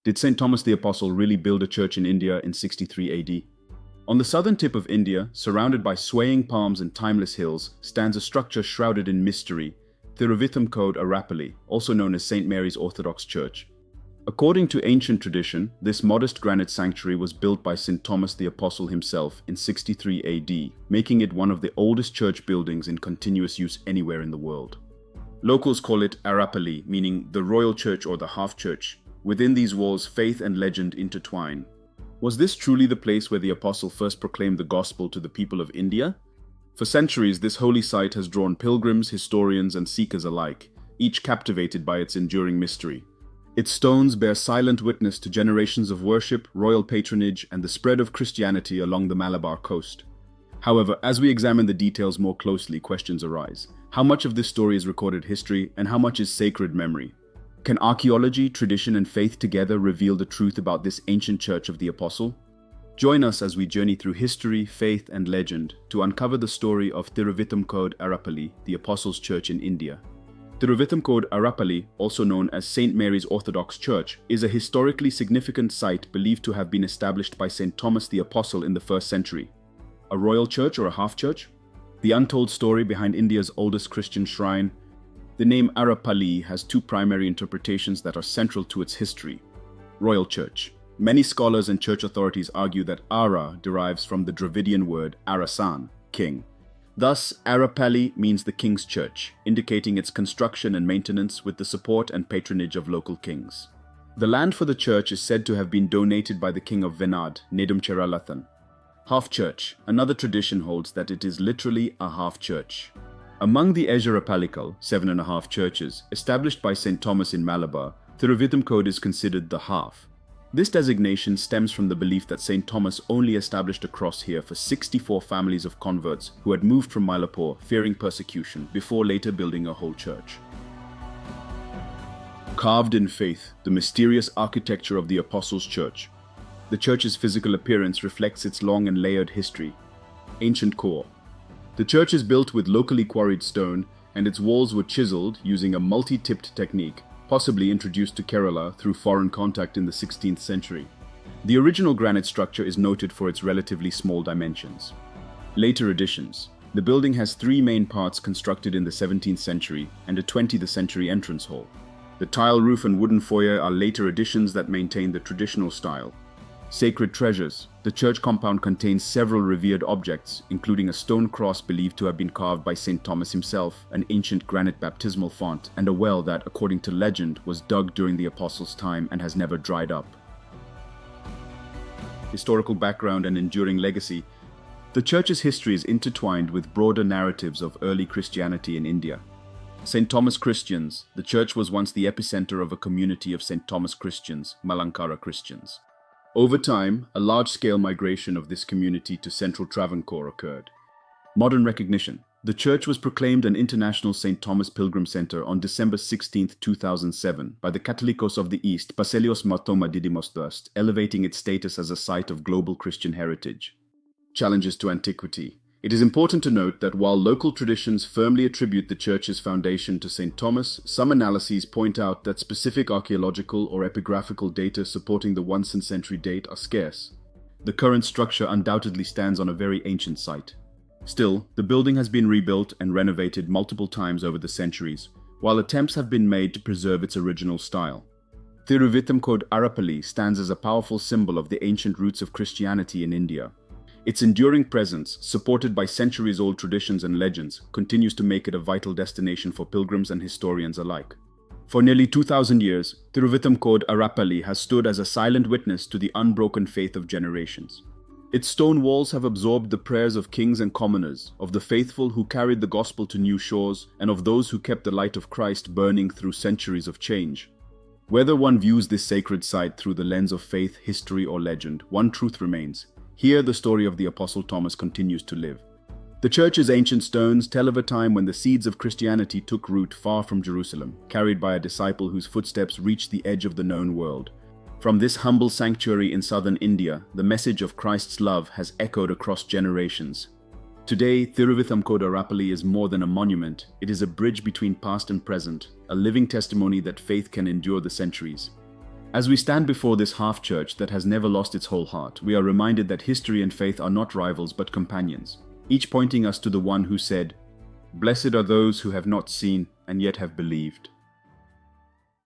Did St. Thomas the Apostle really build a church in India in 63 AD? On the southern tip of India, surrounded by swaying palms and timeless hills, stands a structure shrouded in mystery, Thiruvithamcode Arappally, also known as St. Mary's Orthodox Church. According to ancient tradition, this modest granite sanctuary was built by St. Thomas the Apostle himself in 63 AD, making it one of the oldest church buildings in continuous use anywhere in the world. Locals call it Arappally, meaning the royal church or the half-church. Within these walls, faith and legend intertwine. Was this truly the place where the apostle first proclaimed the gospel to the people of India? For centuries, this holy site has drawn pilgrims, historians, and seekers alike, each captivated by its enduring mystery. Its stones bear silent witness to generations of worship, royal patronage, and the spread of Christianity along the Malabar coast. However, as we examine the details more closely, questions arise. How much of this story is recorded history, and how much is sacred memory? Can archaeology, tradition, and faith together reveal the truth about this ancient church of the Apostle? Join us as we journey through history, faith, and legend to uncover the story of Thiruvithamcode Arappally, the Apostles' Church in India. Thiruvithamcode Arappally, also known as St. Mary's Orthodox Church, is a historically significant site believed to have been established by St. Thomas the Apostle in the 1st century. A royal church or a half-church? The untold story behind India's oldest Christian shrine. The name Arappally has two primary interpretations that are central to its history. Royal Church. Many scholars and church authorities argue that Ara derives from the Dravidian word Arasan, king. Thus, Arappally means the king's church, indicating its construction and maintenance with the support and patronage of local kings. The land for the church is said to have been donated by the king of Venad, Nedumcheralathan. Half-church. Another tradition holds that it is literally a half-church. Among the Arappally, 7.5 churches, established by St. Thomas in Malabar, Thiruvithamcode is considered the half. This designation stems from the belief that St. Thomas only established a cross here for 64 families of converts who had moved from Mylapore fearing persecution before later building a whole church. Carved in faith, the mysterious architecture of the Apostles' Church. The church's physical appearance reflects its long and layered history. Ancient core. The church is built with locally quarried stone, and its walls were chiseled using a multi-tipped technique, possibly introduced to Kerala through foreign contact in the 16th century. The original granite structure is noted for its relatively small dimensions. Later additions. The building has 3 main parts constructed in the 17th century and a 20th century entrance hall. The tile roof and wooden foyer are later additions that maintain the traditional style. Sacred treasures. The church compound contains several revered objects, including a stone cross believed to have been carved by St. Thomas himself, an ancient granite baptismal font, and a well that, according to legend, was dug during the Apostles' time and has never dried up. Historical background and enduring legacy. The church's history is intertwined with broader narratives of early Christianity in India. St. Thomas Christians. The church was once the epicenter of a community of St. Thomas Christians, Malankara Christians. Over time, a large-scale migration of this community to central Travancore occurred. Modern recognition. The church was proclaimed an international St. Thomas Pilgrim Center on December 16, 2007 by the Catholicos of the East, Paselios Martoma Didymos Thirst, elevating its status as a site of global Christian heritage. Challenges to antiquity. It is important to note that while local traditions firmly attribute the church's foundation to St. Thomas, some analyses point out that specific archaeological or epigraphical data supporting the 1st century date are scarce. The current structure undoubtedly stands on a very ancient site. Still, the building has been rebuilt and renovated multiple times over the centuries, while attempts have been made to preserve its original style. Thiruvithamcode Arappally stands as a powerful symbol of the ancient roots of Christianity in India. Its enduring presence, supported by centuries-old traditions and legends, continues to make it a vital destination for pilgrims and historians alike. For nearly 2,000 years, Thiruvithamcode Arappally has stood as a silent witness to the unbroken faith of generations. Its stone walls have absorbed the prayers of kings and commoners, of the faithful who carried the gospel to new shores, and of those who kept the light of Christ burning through centuries of change. Whether one views this sacred site through the lens of faith, history, or legend, one truth remains. Here, the story of the Apostle Thomas continues to live. The church's ancient stones tell of a time when the seeds of Christianity took root far from Jerusalem, carried by a disciple whose footsteps reached the edge of the known world. From this humble sanctuary in southern India, the message of Christ's love has echoed across generations. Today, Thiruvithamcode Arappally is more than a monument. It is a bridge between past and present, a living testimony that faith can endure the centuries. As we stand before this half-church that has never lost its whole heart, we are reminded that history and faith are not rivals but companions, each pointing us to the one who said, "Blessed are those who have not seen and yet have believed."